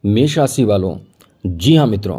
मेष राशि वालों, जी हाँ मित्रों,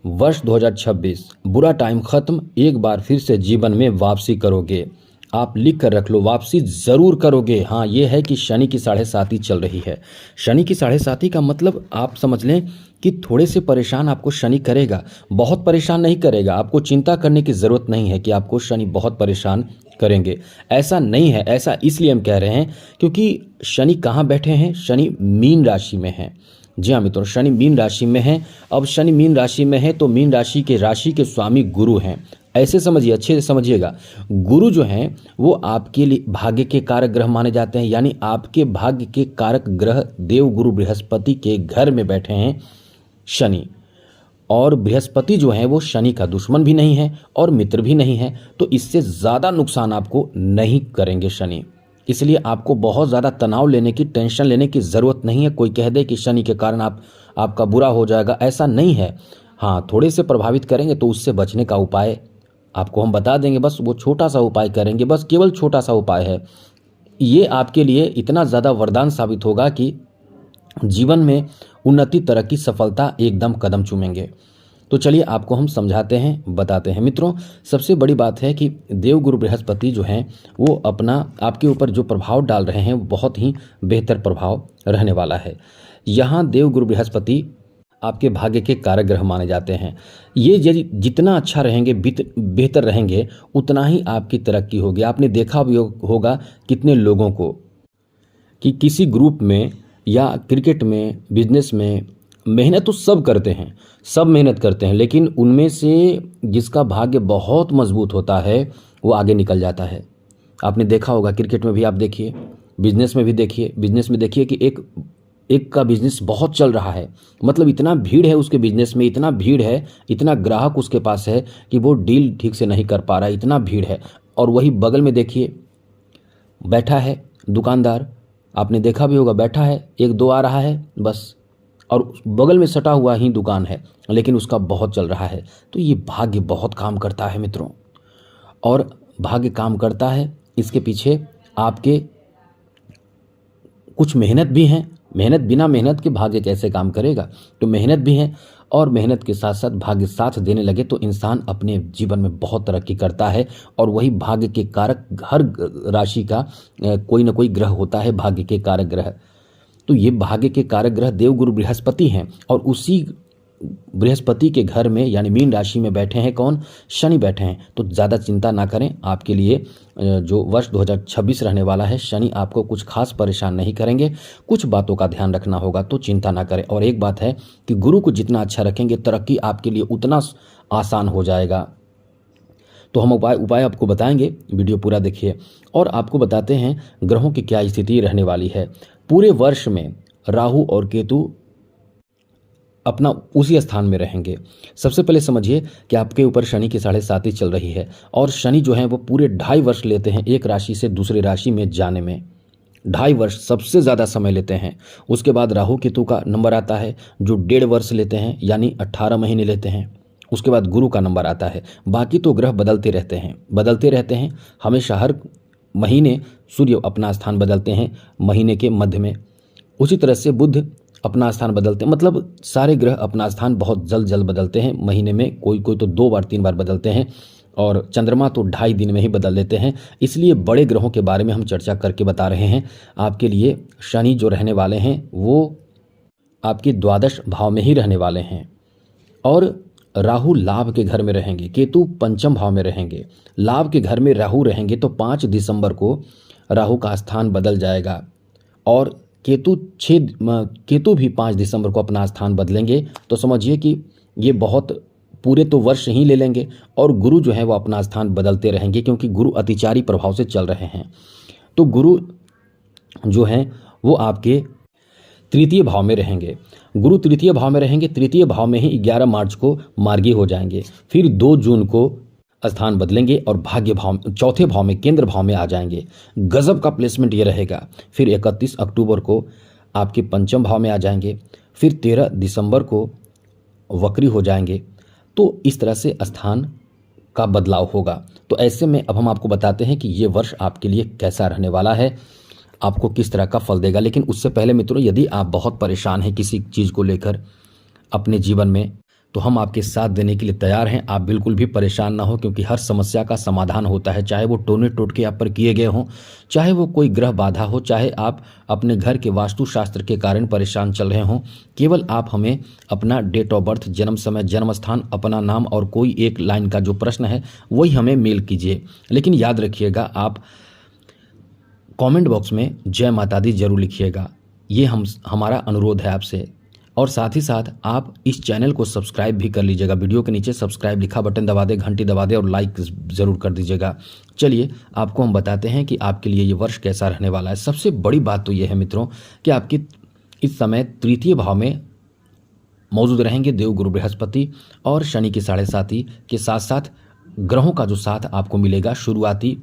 वर्ष 2026 बुरा टाइम खत्म, एक बार फिर से जीवन में वापसी करोगे। आप लिख कर रख लो, वापसी ज़रूर करोगे। हाँ, ये है कि शनि की 7.5 चल रही है। शनि की 7.5 का मतलब आप समझ लें कि थोड़े से परेशान आपको शनि करेगा, बहुत परेशान नहीं करेगा। आपको चिंता करने की ज़रूरत नहीं है कि आपको शनि बहुत परेशान करेंगे, ऐसा नहीं है। ऐसा इसलिए हम कह रहे हैं क्योंकि शनि कहाँ बैठे हैं? शनि मीन राशि में हैं। जी हाँ मित्रों, शनि मीन राशि में है। अब शनि मीन राशि में है तो मीन राशि के स्वामी गुरु हैं। ऐसे समझिए, अच्छे से समझिएगा। गुरु जो हैं वो आपके लिए भाग्य के कारक ग्रह माने जाते हैं, यानी आपके भाग्य के कारक ग्रह देव गुरु बृहस्पति के घर में बैठे हैं शनि। और बृहस्पति जो है वो शनि का दुश्मन भी नहीं है और मित्र भी नहीं है, तो इससे ज़्यादा नुकसान आपको नहीं करेंगे शनि। इसलिए आपको बहुत ज़्यादा तनाव लेने की, टेंशन लेने की ज़रूरत नहीं है। कोई कह दे कि शनि के कारण आपका बुरा हो जाएगा, ऐसा नहीं है। हाँ, थोड़े से प्रभावित करेंगे तो उससे बचने का उपाय आपको हम बता देंगे। बस वो छोटा सा उपाय करेंगे, बस केवल छोटा सा उपाय है। ये आपके लिए इतना ज़्यादा वरदान साबित होगा कि जीवन में उन्नति, तरक्की, सफलता एकदम कदम चूमेंगे। तो चलिए आपको हम समझाते हैं, बताते हैं। मित्रों, सबसे बड़ी बात है कि देवगुरु बृहस्पति जो हैं वो अपना आपके ऊपर जो प्रभाव डाल रहे हैं वो बहुत ही बेहतर प्रभाव रहने वाला है। यहाँ देवगुरु बृहस्पति आपके भाग्य के कारक ग्रह माने जाते हैं। ये जितना अच्छा रहेंगे, बेहतर रहेंगे, उतना ही आपकी तरक्की होगी। आपने देखा भी होगा कितने लोगों को कि किसी ग्रुप में या क्रिकेट में, बिजनेस में मेहनत तो सब करते हैं, सब मेहनत करते हैं, लेकिन उनमें से जिसका भाग्य बहुत मजबूत होता है वो आगे निकल जाता है। आपने देखा होगा, क्रिकेट में भी आप देखिए, बिजनेस में भी देखिए। बिजनेस में देखिए कि एक का बिजनेस बहुत चल रहा है, मतलब इतना भीड़ है उसके बिजनेस में, इतना भीड़ है, इतना ग्राहक उसके पास है कि वो डील ठीक से नहीं कर पा रहा है, इतना भीड़ है। और वही बगल में देखिए बैठा है दुकानदार, आपने देखा भी होगा, बैठा है, एक दो आ रहा है बस, और बगल में सटा हुआ ही दुकान है, लेकिन उसका बहुत चल रहा है। तो ये भाग्य बहुत काम करता है मित्रों, और भाग्य काम करता है, इसके पीछे आपके कुछ मेहनत भी है। मेहनत, बिना मेहनत के भाग्य कैसे काम करेगा? तो मेहनत भी है, और मेहनत के साथ साथ भाग्य साथ देने लगे तो इंसान अपने जीवन में बहुत तरक्की करता है। और वही भाग्य के कारक, हर राशि का कोई ना कोई ग्रह होता है भाग्य के कारक ग्रह। तो ये भाग्य के कारक ग्रह देवगुरु बृहस्पति हैं, और उसी बृहस्पति के घर में यानी मीन राशि में बैठे हैं कौन? शनि बैठे हैं। तो ज़्यादा चिंता ना करें, आपके लिए जो वर्ष 2026 रहने वाला है, शनि आपको कुछ खास परेशान नहीं करेंगे। कुछ बातों का ध्यान रखना होगा, तो चिंता ना करें। और एक बात है कि गुरु को जितना अच्छा रखेंगे, तरक्की आपके लिए उतना आसान हो जाएगा। तो हम उपाय आपको बताएंगे, वीडियो पूरा देखिए। और आपको बताते हैं ग्रहों की क्या स्थिति रहने वाली है। पूरे वर्ष में राहु और केतु अपना उसी स्थान में रहेंगे। सबसे पहले समझिए कि आपके ऊपर शनि की 7.5 चल रही है, और शनि जो है वो पूरे 2.5 वर्ष लेते हैं एक राशि से दूसरी राशि में जाने में। 2.5 वर्ष सबसे ज़्यादा समय लेते हैं। उसके बाद राहु केतु का नंबर आता है जो 1.5 वर्ष लेते हैं, यानी 18 महीने लेते हैं। उसके बाद गुरु का नंबर आता है। बाकी तो ग्रह बदलते रहते हैं हमेशा। हर महीने सूर्य अपना स्थान बदलते हैं महीने के मध्य में। उसी तरह से बुध अपना स्थान बदलते हैं, मतलब सारे ग्रह अपना स्थान बहुत जल्द बदलते हैं महीने में। कोई तो 2 बार 3 बार बदलते हैं, और चंद्रमा तो 2.5 दिन में ही बदल देते हैं। इसलिए बड़े ग्रहों के बारे में हम चर्चा करके बता रहे हैं आपके लिए। शनि जो रहने वाले हैं वो आपके 12वें भाव में ही रहने वाले हैं, और राहु लाभ के घर में रहेंगे, केतु पंचम भाव में रहेंगे। लाभ के घर में राहु रहेंगे तो 5 दिसंबर को राहु का स्थान बदल जाएगा, और केतु भी 5 दिसंबर को अपना स्थान बदलेंगे। तो समझिए कि ये बहुत पूरे तो वर्ष ही ले लेंगे, और गुरु जो है वो अपना स्थान बदलते रहेंगे, क्योंकि गुरु अतिचारी प्रभाव से चल रहे हैं। तो गुरु जो हैं वो आपके 3य भाव में रहेंगे। गुरु 3य भाव में रहेंगे, 3य भाव में ही 11 मार्च को मार्गी हो जाएंगे। फिर 2 जून को स्थान बदलेंगे और भाग्य भाव 4थे भाव में, केंद्र भाव में आ जाएंगे। गजब का प्लेसमेंट ये रहेगा। फिर 31 अक्टूबर को आपके पंचम भाव में आ जाएंगे। फिर 13 दिसंबर को वक्री हो जाएंगे। तो इस तरह से स्थान का बदलाव होगा। तो ऐसे में अब हम आपको बताते हैं कि ये वर्ष आपके लिए कैसा रहने वाला है। आपको किस तरह का फल देगा। लेकिन उससे पहले मित्रों, यदि आप बहुत परेशान हैं किसी चीज़ को लेकर अपने जीवन में, तो हम आपके साथ देने के लिए तैयार हैं। आप बिल्कुल भी परेशान ना हो, क्योंकि हर समस्या का समाधान होता है, चाहे वो टोने टोटके आप पर किए गए हों, चाहे वो कोई ग्रह बाधा हो, चाहे आप अपने घर के वास्तुशास्त्र के कारण परेशान चल रहे हों। केवल आप हमें अपना डेट ऑफ बर्थ, जन्म समय, जन्म स्थान, अपना नाम और कोई एक लाइन का जो प्रश्न है वही हमें मेल कीजिए। लेकिन याद रखिएगा, आप कमेंट बॉक्स में जय माता दी जरूर लिखिएगा। ये हमारा अनुरोध है आपसे। और साथ ही साथ आप इस चैनल को सब्सक्राइब भी कर लीजिएगा। वीडियो के नीचे सब्सक्राइब लिखा बटन दबा दे, घंटी दबा दे और लाइक ज़रूर कर दीजिएगा। चलिए आपको हम बताते हैं कि आपके लिए ये वर्ष कैसा रहने वाला है। सबसे बड़ी बात तो ये है मित्रों कि आपकी इस समय तृतीय भाव में मौजूद रहेंगे देव गुरु बृहस्पति और शनि की 7.5 के साथ साथ ग्रहों का जो साथ आपको मिलेगा शुरुआती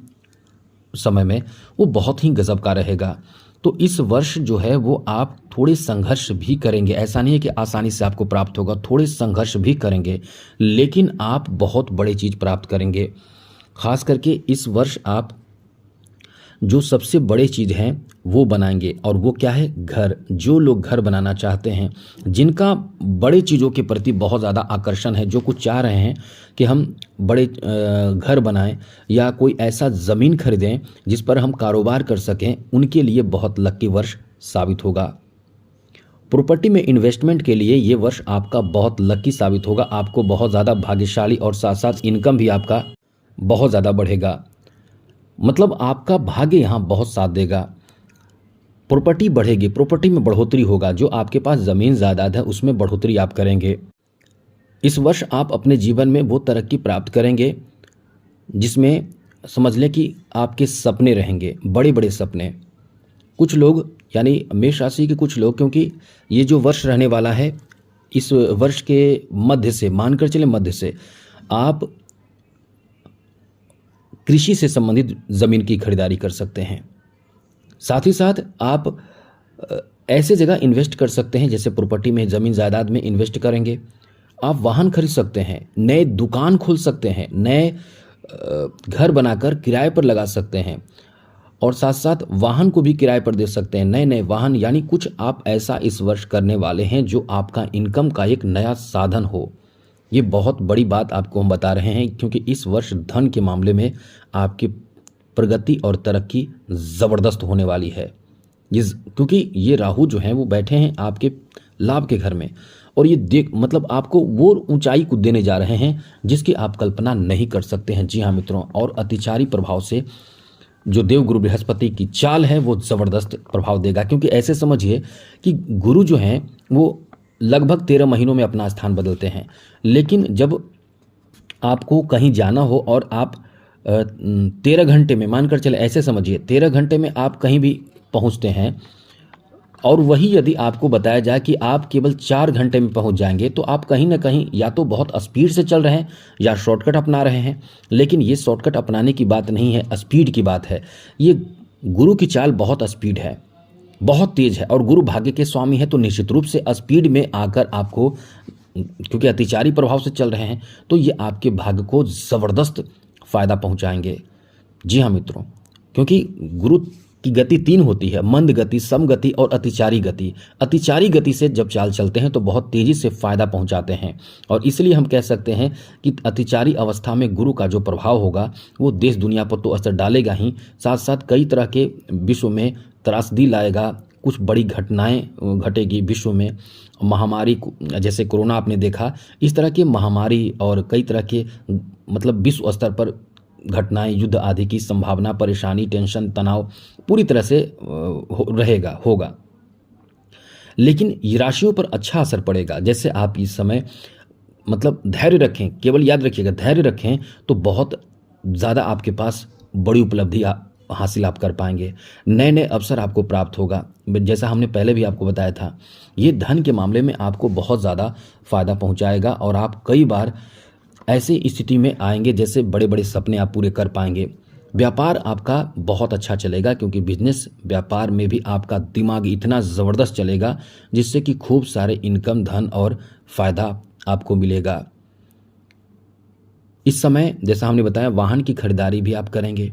समय में, वो बहुत ही गजब का रहेगा। तो इस वर्ष जो है वो आप थोड़े संघर्ष भी करेंगे। ऐसा नहीं है कि आसानी से आपको प्राप्त होगा, थोड़े संघर्ष भी करेंगे, लेकिन आप बहुत बड़ी चीज़ प्राप्त करेंगे। खास करके इस वर्ष आप जो सबसे बड़े चीज़ हैं वो बनाएंगे, और वो क्या है? घर। जो लोग घर बनाना चाहते हैं, जिनका बड़े चीज़ों के प्रति बहुत ज़्यादा आकर्षण है, जो कुछ चाह रहे हैं कि हम बड़े घर बनाएं या कोई ऐसा ज़मीन खरीदें जिस पर हम कारोबार कर सकें, उनके लिए बहुत लकी वर्ष साबित होगा। प्रॉपर्टी में इन्वेस्टमेंट के लिए ये वर्ष आपका बहुत लकी साबित होगा। आपको बहुत ज़्यादा भाग्यशाली और साथ साथ इनकम भी आपका बहुत ज़्यादा बढ़ेगा। मतलब आपका भाग्य यहाँ बहुत साथ देगा। प्रॉपर्टी बढ़ेगी, प्रॉपर्टी में बढ़ोतरी होगा। जो आपके पास ज़मीन जायदाद है उसमें बढ़ोतरी आप करेंगे। इस वर्ष आप अपने जीवन में वो तरक्की प्राप्त करेंगे जिसमें समझ लें कि आपके सपने रहेंगे, बड़े बड़े सपने। कुछ लोग यानी मेष राशि के कुछ लोग, क्योंकि ये जो वर्ष रहने वाला है, इस वर्ष के मध्य से, मानकर चले मध्य से, आप कृषि से संबंधित ज़मीन की खरीदारी कर सकते हैं। साथ ही साथ आप ऐसे जगह इन्वेस्ट कर सकते हैं, जैसे प्रॉपर्टी में, ज़मीन जायदाद में इन्वेस्ट करेंगे। आप वाहन खरीद सकते हैं, नए दुकान खोल सकते हैं, नए घर बनाकर किराए पर लगा सकते हैं, और साथ साथ वाहन को भी किराए पर दे सकते हैं, नए नए वाहन। यानी कुछ आप ऐसा इस वर्ष करने वाले हैं जो आपका इनकम का एक नया साधन हो। ये बहुत बड़ी बात आपको हम बता रहे हैं, क्योंकि इस वर्ष धन के मामले में आपकी प्रगति और तरक्की ज़बरदस्त होने वाली है। क्योंकि ये राहु जो हैं वो बैठे हैं आपके लाभ के घर में, और ये मतलब आपको वो ऊंचाई को देने जा रहे हैं जिसकी आप कल्पना नहीं कर सकते हैं। जी हाँ मित्रों, और अतिचारी प्रभाव से जो देवगुरु बृहस्पति की चाल है वो ज़बरदस्त प्रभाव देगा। क्योंकि ऐसे समझिए कि गुरु जो हैं वो लगभग 13 महीनों में अपना स्थान बदलते हैं, लेकिन जब आपको कहीं जाना हो और आप 13 घंटे में, मानकर चले ऐसे समझिए 13 घंटे में आप कहीं भी पहुंचते हैं, और वही यदि आपको बताया जाए कि आप केवल 4 घंटे में पहुंच जाएंगे, तो आप कहीं ना कहीं या तो बहुत स्पीड से चल रहे हैं या शॉर्टकट अपना रहे हैं। लेकिन ये शॉर्टकट अपनाने की बात नहीं है, स्पीड की बात है। ये गुरु की चाल बहुत स्पीड है, बहुत तेज है, और गुरु भाग्य के स्वामी है, तो निश्चित रूप से स्पीड में आकर आपको, क्योंकि अतिचारी प्रभाव से चल रहे हैं, तो ये आपके भाग्य को ज़बरदस्त फ़ायदा पहुंचाएंगे। जी हाँ मित्रों, क्योंकि गुरु की गति 3 होती है, मंद गति, सम गति और अतिचारी गति। अतिचारी गति से जब चाल चलते हैं तो बहुत तेज़ी से फ़ायदा पहुंचाते हैं, और इसलिए हम कह सकते हैं कि अतिचारी अवस्था में गुरु का जो प्रभाव होगा वो देश दुनिया पर तो असर डालेगा ही, साथ साथ कई तरह के विश्व में त्रासदी लाएगा। कुछ बड़ी घटनाएं घटेगी विश्व में, महामारी जैसे कोरोना आपने देखा, इस तरह की महामारी और कई तरह के मतलब विश्व स्तर पर घटनाएं, युद्ध आदि की संभावना, परेशानी, टेंशन, तनाव पूरी तरह से होगा। लेकिन ये राशियों पर अच्छा असर पड़ेगा। जैसे आप इस समय मतलब धैर्य रखें, केवल याद रखिएगा धैर्य रखें, तो बहुत ज़्यादा आपके पास बड़ी उपलब्धि हासिल आप कर पाएंगे। नए नए अवसर आपको प्राप्त होगा। जैसा हमने पहले भी आपको बताया था, ये धन के मामले में आपको बहुत ज़्यादा फ़ायदा पहुंचाएगा, और आप कई बार ऐसी स्थिति में आएंगे जैसे बड़े बड़े सपने आप पूरे कर पाएंगे। व्यापार आपका बहुत अच्छा चलेगा, क्योंकि बिजनेस व्यापार में भी आपका दिमाग इतना ज़बरदस्त चलेगा जिससे कि खूब सारे इनकम, धन और फ़ायदा आपको मिलेगा। इस समय जैसा हमने बताया वाहन की खरीदारी भी आप करेंगे।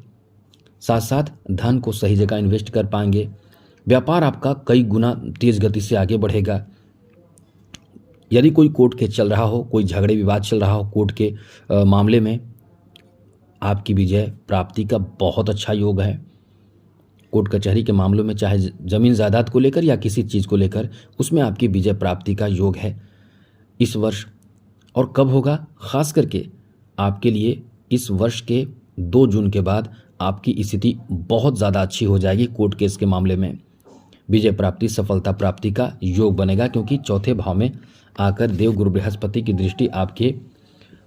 साथ साथ धन को सही जगह इन्वेस्ट कर पाएंगे। व्यापार आपका कई गुना तेज गति से आगे बढ़ेगा। यदि कोई कोर्ट केस चल रहा हो, कोई झगड़े विवाद चल रहा हो कोर्ट के मामले में, आपकी विजय प्राप्ति का बहुत अच्छा योग है। कोर्ट कचहरी के मामलों में, चाहे जमीन जायदाद को लेकर या किसी चीज़ को लेकर, उसमें आपकी विजय प्राप्ति का योग है इस वर्ष। और कब होगा? खास करके आपके लिए इस वर्ष के 2 जून के बाद आपकी स्थिति बहुत ज़्यादा अच्छी हो जाएगी। कोर्ट केस के मामले में विजय प्राप्ति, सफलता प्राप्ति का योग बनेगा, क्योंकि चौथे भाव में आकर देव गुरु बृहस्पति की दृष्टि आपके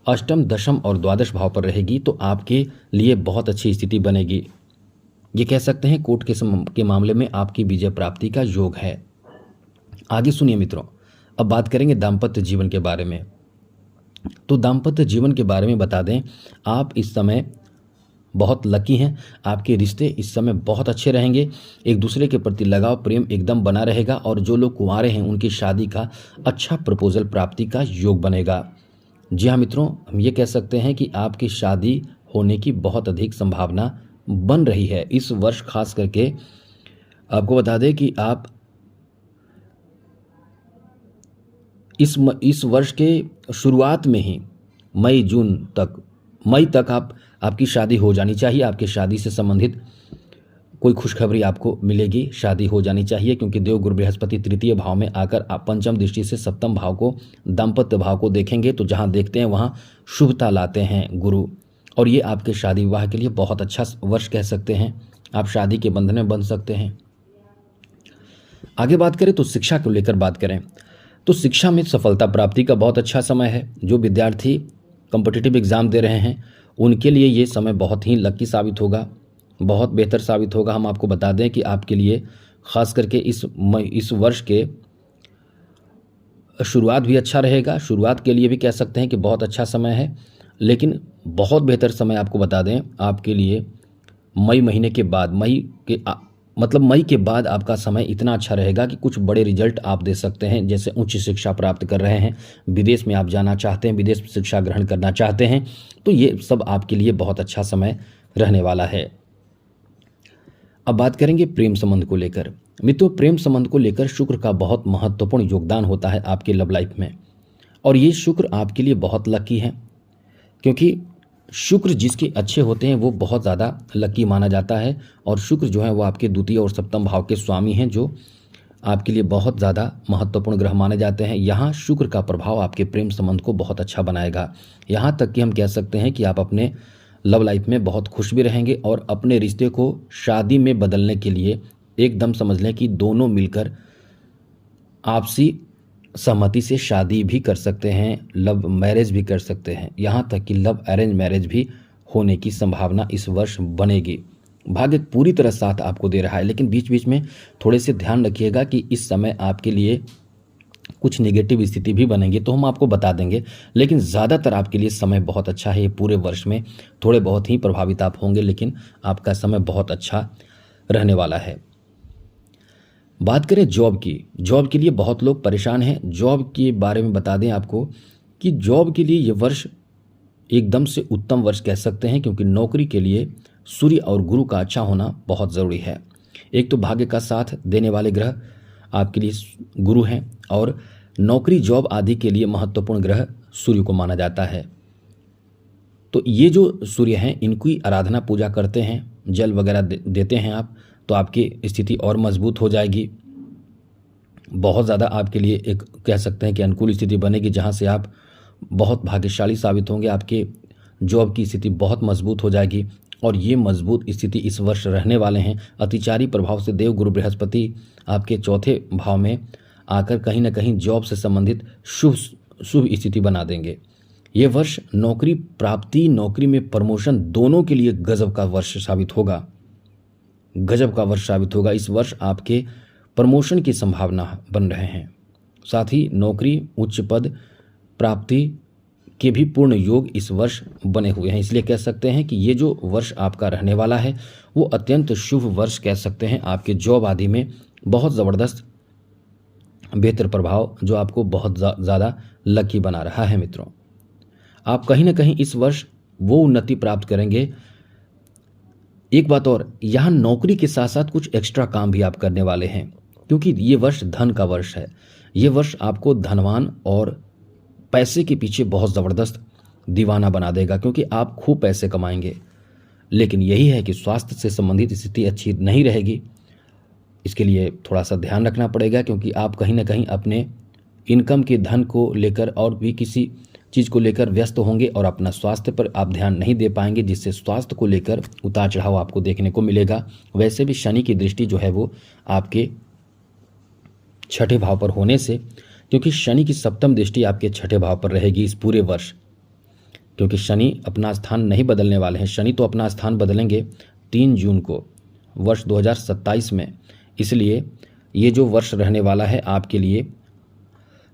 अष्टम, दशम और द्वादश भाव पर रहेगी, तो आपके लिए बहुत अच्छी स्थिति बनेगी। ये कह सकते हैं कोर्ट के मामले में आपकी विजय प्राप्ति का योग है। आगे सुनिए मित्रों, अब बात करेंगे दाम्पत्य जीवन के बारे में। तो दाम्पत्य जीवन के बारे में बता दें, आप इस समय बहुत लकी हैं। आपके रिश्ते इस समय बहुत अच्छे रहेंगे। एक दूसरे के प्रति लगाव, प्रेम एकदम बना रहेगा। और जो लोग कुंवारे हैं उनकी शादी का अच्छा प्रपोजल प्राप्ति का योग बनेगा। जी हाँ मित्रों, हम ये कह सकते हैं कि आपकी शादी होने की बहुत अधिक संभावना बन रही है इस वर्ष। खास करके आपको बता दें कि आप इस वर्ष के शुरुआत में ही मई तक आपकी शादी हो जानी चाहिए। आपकी शादी से संबंधित कोई खुशखबरी आपको मिलेगी, शादी हो जानी चाहिए, क्योंकि देव गुरु बृहस्पति तृतीय भाव में आकर आप पंचम दृष्टि से सप्तम भाव को, दाम्पत्य भाव को देखेंगे। तो जहां देखते हैं वहां शुभता लाते हैं गुरु, और ये आपके शादी विवाह के लिए बहुत अच्छा वर्ष कह सकते हैं। आप शादी के बंधन में बंध सकते हैं। आगे बात करें तो शिक्षा को लेकर बात करें तो शिक्षा में सफलता प्राप्ति का बहुत अच्छा समय है। जो विद्यार्थी कॉम्पिटिटिव एग्जाम दे रहे हैं उनके लिए ये समय बहुत ही लकी साबित होगा, बहुत बेहतर साबित होगा। हम आपको बता दें कि आपके लिए खास करके इस वर्ष के शुरुआत भी अच्छा रहेगा। शुरुआत के लिए भी कह सकते हैं कि बहुत अच्छा समय है, लेकिन बहुत बेहतर समय आपको बता दें आपके लिए मई महीने के बाद, मई के बाद आपका समय इतना अच्छा रहेगा कि कुछ बड़े रिजल्ट आप दे सकते हैं। जैसे उच्च शिक्षा प्राप्त कर रहे हैं, विदेश में आप जाना चाहते हैं, विदेश शिक्षा ग्रहण करना चाहते हैं, तो ये सब आपके लिए बहुत अच्छा समय रहने वाला है। अब बात करेंगे प्रेम संबंध को लेकर। मित्रों, प्रेम संबंध को लेकर शुक्र का बहुत महत्वपूर्ण योगदान होता है आपके लव लाइफ में, और ये शुक्र आपके लिए बहुत लकी है, क्योंकि शुक्र जिसके अच्छे होते हैं वो बहुत ज़्यादा लकी माना जाता है। और शुक्र जो है वो आपके द्वितीय और सप्तम भाव के स्वामी हैं, जो आपके लिए बहुत ज़्यादा महत्वपूर्ण ग्रह माने जाते हैं। यहाँ शुक्र का प्रभाव आपके प्रेम संबंध को बहुत अच्छा बनाएगा। यहाँ तक कि हम कह सकते हैं कि आप अपने लव लाइफ में बहुत खुश भी रहेंगे, और अपने रिश्ते को शादी में बदलने के लिए एकदम समझ लें कि दोनों मिलकर आपसी सहमति से शादी भी कर सकते हैं, लव मैरिज भी कर सकते हैं। यहाँ तक कि लव अरेंज मैरिज भी होने की संभावना इस वर्ष बनेगी। भाग्य पूरी तरह साथ आपको दे रहा है, लेकिन बीच बीच में थोड़े से ध्यान रखिएगा कि इस समय आपके लिए कुछ नेगेटिव स्थिति भी बनेंगी, तो हम आपको बता देंगे। लेकिन ज़्यादातर आपके लिए समय बहुत अच्छा है। ये पूरे वर्ष में थोड़े बहुत ही प्रभावित आप होंगे, लेकिन आपका समय बहुत अच्छा रहने वाला है। बात करें जॉब की। जॉब के लिए बहुत लोग परेशान हैं। जॉब के बारे में बता दें आपको कि जॉब के लिए ये वर्ष एकदम से उत्तम वर्ष कह सकते हैं, क्योंकि नौकरी के लिए सूर्य और गुरु का अच्छा होना बहुत ज़रूरी है। एक तो भाग्य का साथ देने वाले ग्रह आपके लिए गुरु हैं, और नौकरी जॉब आदि के लिए महत्वपूर्ण ग्रह सूर्य को माना जाता है। तो ये जो सूर्य हैं इनकी आराधना पूजा करते हैं, जल वगैरह देते हैं आप, तो आपकी स्थिति और मजबूत हो जाएगी। बहुत ज़्यादा आपके लिए एक कह सकते हैं कि अनुकूल स्थिति बनेगी, जहाँ से आप बहुत भाग्यशाली साबित होंगे। आपके जॉब की स्थिति बहुत मजबूत हो जाएगी, और ये मजबूत स्थिति इस वर्ष रहने वाले हैं। अतिचारी प्रभाव से देव गुरु बृहस्पति आपके चौथे भाव में आकर कहीं ना कहीं जॉब से संबंधित शुभ स्थिति बना देंगे। ये वर्ष नौकरी प्राप्ति, नौकरी में प्रमोशन दोनों के लिए गजब का वर्ष साबित होगा। गजब का वर्ष साबित होगा। इस वर्ष आपके प्रमोशन की संभावना बन रहे हैं। साथ ही नौकरी, उच्च पद प्राप्ति के भी पूर्ण योग इस वर्ष बने हुए हैं। इसलिए कह सकते हैं कि ये जो वर्ष आपका रहने वाला है वो अत्यंत शुभ वर्ष कह सकते हैं। आपके जॉब आदि में बहुत ज़बरदस्त बेहतर प्रभाव जो आपको बहुत ज़्यादा लकी बना रहा है। मित्रों, आप कहीं ना कहीं इस वर्ष वो उन्नति प्राप्त करेंगे एक बात और, यहाँ नौकरी के साथ साथ कुछ एक्स्ट्रा काम भी आप करने वाले हैं, क्योंकि ये वर्ष धन का वर्ष है। ये वर्ष आपको धनवान और पैसे के पीछे बहुत ज़बरदस्त दीवाना बना देगा, क्योंकि आप खूब पैसे कमाएंगे। लेकिन यही है कि स्वास्थ्य से संबंधित स्थिति अच्छी नहीं रहेगी। इसके लिए थोड़ा सा ध्यान रखना पड़ेगा, क्योंकि आप कहीं ना कहीं अपने इनकम के धन को लेकर और भी किसी चीज़ को लेकर व्यस्त होंगे और अपना स्वास्थ्य पर आप ध्यान नहीं दे पाएंगे, जिससे स्वास्थ्य को लेकर उतार चढ़ाव आपको देखने को मिलेगा। वैसे भी शनि की दृष्टि जो है वो आपके छठे भाव पर होने से, क्योंकि शनि की सप्तम दृष्टि आपके छठे भाव पर रहेगी इस पूरे वर्ष, क्योंकि शनि अपना स्थान नहीं बदलने वाले हैं। शनि तो अपना स्थान बदलेंगे 3 जून को वर्ष 2027 में। इसलिए ये जो वर्ष रहने वाला है आपके लिए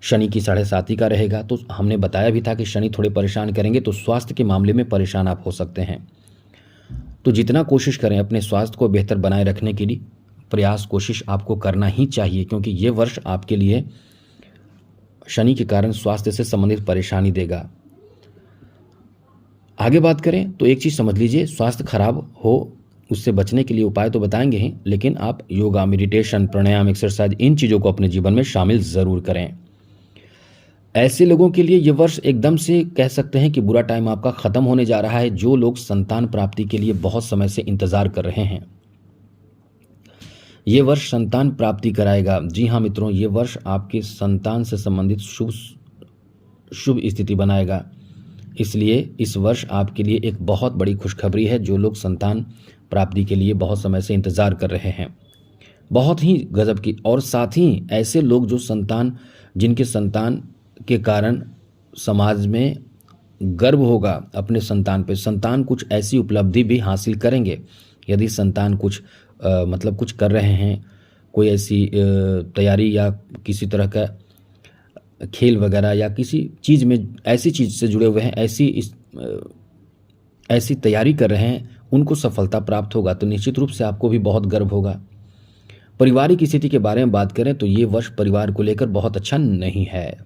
शनि की 7.5 का रहेगा। तो हमने बताया भी था कि शनि थोड़े परेशान करेंगे, तो स्वास्थ्य के मामले में परेशान आप हो सकते हैं। तो जितना कोशिश करें अपने स्वास्थ्य को बेहतर बनाए रखने के लिए प्रयास कोशिश आपको करना ही चाहिए, क्योंकि ये वर्ष आपके लिए शनि के कारण स्वास्थ्य से संबंधित परेशानी देगा। आगे बात करें तो एक चीज़ समझ लीजिए, स्वास्थ्य खराब हो उससे बचने के लिए उपाय तो बताएंगे ही, लेकिन आप योगा, मेडिटेशन, प्राणायाम, एक्सरसाइज, इन चीज़ों को अपने जीवन में शामिल ज़रूर करें। ऐसे लोगों के लिए ये वर्ष एकदम से कह सकते हैं कि बुरा टाइम आपका ख़त्म होने जा रहा है, जो लोग संतान प्राप्ति के लिए बहुत समय से इंतज़ार कर रहे हैं। ये वर्ष संतान प्राप्ति कराएगा। जी हाँ मित्रों, ये वर्ष आपके संतान से संबंधित शुभ स्थिति बनाएगा। इसलिए इस वर्ष आपके लिए एक बहुत बड़ी खुशखबरी है। जो लोग संतान प्राप्ति के लिए बहुत समय से इंतज़ार कर रहे हैं, बहुत ही गजब की। और साथ ही ऐसे लोग जिनके संतान के कारण समाज में गर्व होगा अपने संतान पे, संतान कुछ ऐसी उपलब्धि भी हासिल करेंगे। यदि संतान कुछ कुछ कर रहे हैं, कोई ऐसी तैयारी या किसी तरह का खेल वगैरह या किसी चीज़ में ऐसी चीज़ से जुड़े हुए हैं, ऐसी तैयारी कर रहे हैं, उनको सफलता प्राप्त होगा, तो निश्चित रूप से आपको भी बहुत गर्व होगा। पारिवारिक स्थिति के बारे में बात करें तो ये वर्ष परिवार को लेकर बहुत अच्छा नहीं है।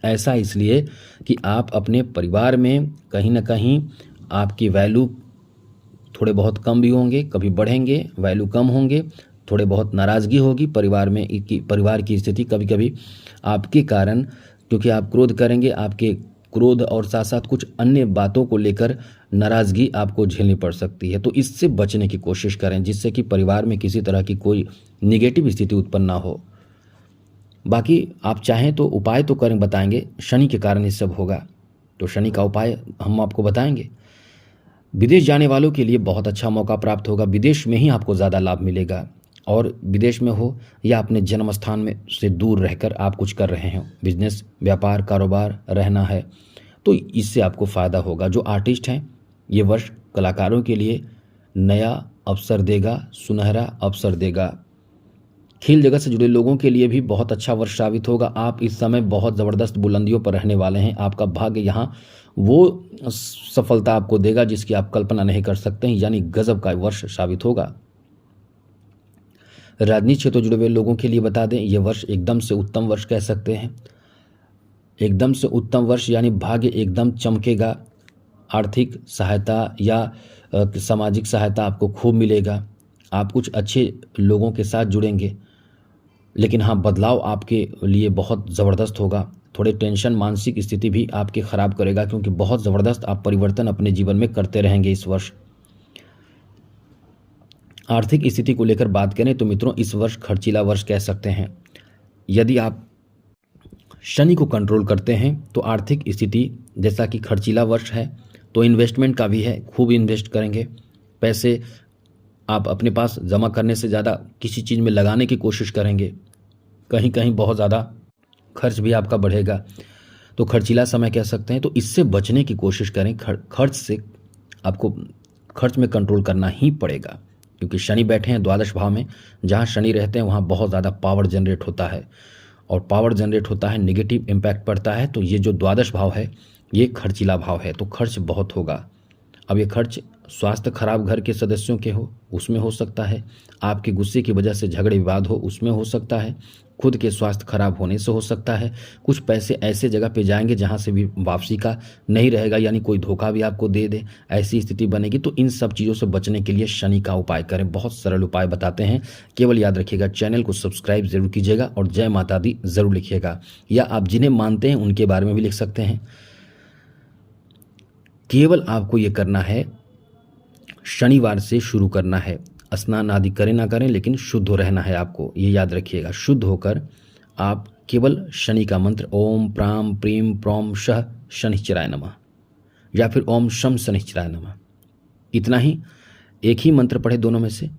ऐसा इसलिए कि आप अपने परिवार में कहीं ना कहीं आपकी वैल्यू थोड़े बहुत कम भी होंगे, कभी बढ़ेंगे, वैल्यू कम होंगे, थोड़े बहुत नाराज़गी होगी परिवार की स्थिति कभी कभी आपके कारण, क्योंकि आप क्रोध करेंगे, आपके क्रोध और साथ साथ कुछ अन्य बातों को लेकर नाराज़गी आपको झेलनी पड़ सकती है। तो इससे बचने की कोशिश करें, जिससे कि परिवार में किसी तरह की कोई निगेटिव स्थिति उत्पन्न ना हो। बाकी आप चाहें तो उपाय तो करें, बताएंगे। शनि के कारण ये सब होगा, तो शनि का उपाय हम आपको बताएंगे। विदेश जाने वालों के लिए बहुत अच्छा मौका प्राप्त होगा। विदेश में ही आपको ज़्यादा लाभ मिलेगा, और विदेश में हो या अपने जन्म स्थान में से दूर रहकर आप कुछ कर रहे हैं, बिजनेस, व्यापार, कारोबार, रहना है, तो इससे आपको फ़ायदा होगा। जो आर्टिस्ट हैं, ये वर्ष कलाकारों के लिए नया अवसर देगा, सुनहरा अवसर देगा। खेल जगत से जुड़े लोगों के लिए भी बहुत अच्छा वर्ष साबित होगा। आप इस समय बहुत ज़बरदस्त बुलंदियों पर रहने वाले हैं। आपका भाग्य यहाँ वो सफलता आपको देगा जिसकी आप कल्पना नहीं कर सकते हैं, यानी गजब का वर्ष साबित होगा। राजनीतिक क्षेत्र जुड़े हुए लोगों के लिए बता दें, ये वर्ष एकदम से उत्तम वर्ष कह सकते हैं। एकदम से उत्तम वर्ष यानी भाग्य एकदम चमकेगा। आर्थिक सहायता या सामाजिक सहायता आपको खूब मिलेगा। आप कुछ अच्छे लोगों के साथ जुड़ेंगे, लेकिन हाँ, बदलाव आपके लिए बहुत ज़बरदस्त होगा। थोड़े टेंशन, मानसिक स्थिति भी आपके ख़राब करेगा, क्योंकि बहुत ज़बरदस्त आप परिवर्तन अपने जीवन में करते रहेंगे इस वर्ष। आर्थिक स्थिति को लेकर बात करें तो मित्रों, इस वर्ष खर्चीला वर्ष कह सकते हैं। यदि आप शनि को कंट्रोल करते हैं तो आर्थिक स्थिति, जैसा कि खर्चीला वर्ष है तो इन्वेस्टमेंट का भी है, खूब इन्वेस्ट करेंगे। पैसे आप अपने पास जमा करने से ज़्यादा किसी चीज़ में लगाने की कोशिश करेंगे, कहीं कहीं बहुत ज़्यादा खर्च भी आपका बढ़ेगा, तो खर्चीला समय कह सकते हैं। तो इससे बचने की कोशिश करें। खर्च से आपको खर्च में कंट्रोल करना ही पड़ेगा, क्योंकि शनि बैठे हैं द्वादश भाव में। जहाँ शनि रहते हैं वहाँ बहुत ज़्यादा पावर जनरेट होता है, और पावर जनरेट होता है, नेगेटिव इम्पैक्ट पड़ता है। तो ये जो द्वादश भाव है ये खर्चीला भाव है, तो खर्च बहुत होगा। अब ये खर्च स्वास्थ्य खराब घर के सदस्यों के हो उसमें हो सकता है, आपके गुस्से की वजह से झगड़े विवाद हो उसमें हो सकता है, खुद के स्वास्थ्य खराब होने से हो सकता है, कुछ पैसे ऐसे जगह पे जाएंगे जहाँ से भी वापसी का नहीं रहेगा, यानी कोई धोखा भी आपको दे दे, ऐसी स्थिति बनेगी। तो इन सब चीज़ों से बचने के लिए शनि का उपाय करें। बहुत सरल उपाय बताते हैं, केवल याद रखिएगा चैनल को सब्सक्राइब जरूर कीजिएगा और जय माता दी जरूर लिखिएगा, या आप जिन्हें मानते हैं उनके बारे में भी लिख सकते हैं। केवल आपको ये करना है, शनिवार से शुरू करना है। स्नान आदि करें ना करें लेकिन शुद्ध रहना है आपको, ये याद रखिएगा। शुद्ध होकर आप केवल शनि का मंत्र ओम प्राम प्रीम प्रोम शह शनिश्चराय नमः या फिर ओम शम शनिश्चराय नमः, इतना ही एक ही मंत्र पढ़े दोनों में से,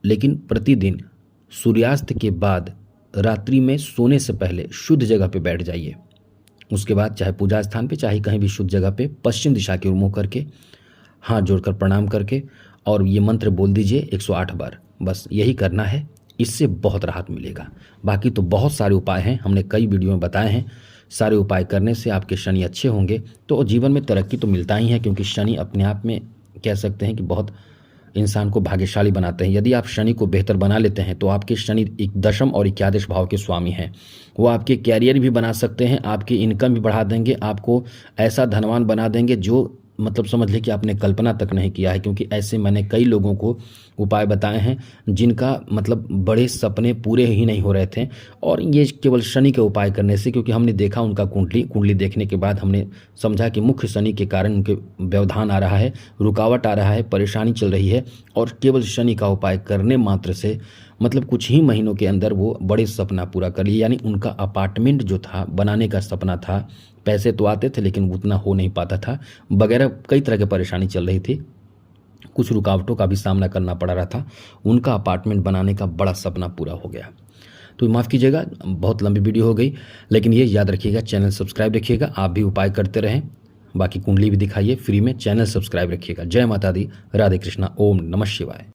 लेकिन प्रतिदिन सूर्यास्त के बाद रात्रि में सोने से पहले शुद्ध जगह पे बैठ जाइए। उसके बाद चाहे पूजा स्थान पे चाहे कहीं भी शुद्ध जगह पे पश्चिम दिशा की ओर मुँह करके हाथ जोड़कर प्रणाम करके और ये मंत्र बोल दीजिए 108 बार। बस यही करना है, इससे बहुत राहत मिलेगा। बाकी तो बहुत सारे उपाय हैं, हमने कई वीडियो में बताए हैं। सारे उपाय करने से आपके शनि अच्छे होंगे तो जीवन में तरक्की तो मिलता ही है, क्योंकि शनि अपने आप में कह सकते हैं कि बहुत इंसान को भाग्यशाली बनाते हैं। यदि आप शनि को बेहतर बना लेते हैं तो आपके शनि एक दशम और एकादश भाव के स्वामी हैं। वो आपके कैरियर भी बना सकते हैं, आपकी इनकम भी बढ़ा देंगे, आपको ऐसा धनवान बना देंगे जो मतलब समझ लें कि आपने कल्पना तक नहीं किया है। क्योंकि ऐसे मैंने कई लोगों को उपाय बताए हैं जिनका मतलब बड़े सपने पूरे ही नहीं हो रहे थे, और ये केवल शनि के उपाय करने से, क्योंकि हमने देखा उनका कुंडली देखने के बाद हमने समझा कि मुख्य शनि के कारण उनके व्यवधान आ रहा है, रुकावट आ रहा है, परेशानी चल रही है, और केवल शनि का उपाय करने मात्र से मतलब कुछ ही महीनों के अंदर वो बड़े सपना पूरा कर लिए। यानी उनका अपार्टमेंट जो था बनाने का सपना था, पैसे तो आते थे लेकिन उतना हो नहीं पाता था वगैरह, कई तरह की परेशानी चल रही थी, कुछ रुकावटों का भी सामना करना पड़ रहा था, उनका अपार्टमेंट बनाने का बड़ा सपना पूरा हो गया। तो माफ़ कीजिएगा बहुत लंबी वीडियो हो गई, लेकिन ये याद रखिएगा चैनल सब्सक्राइब रखिएगा, आप भी उपाय करते रहें। बाकी कुंडली भी दिखाइए फ्री में, चैनल सब्सक्राइब रखिएगा। जय माता दी, राधे कृष्णा, ओम नमः शिवाय।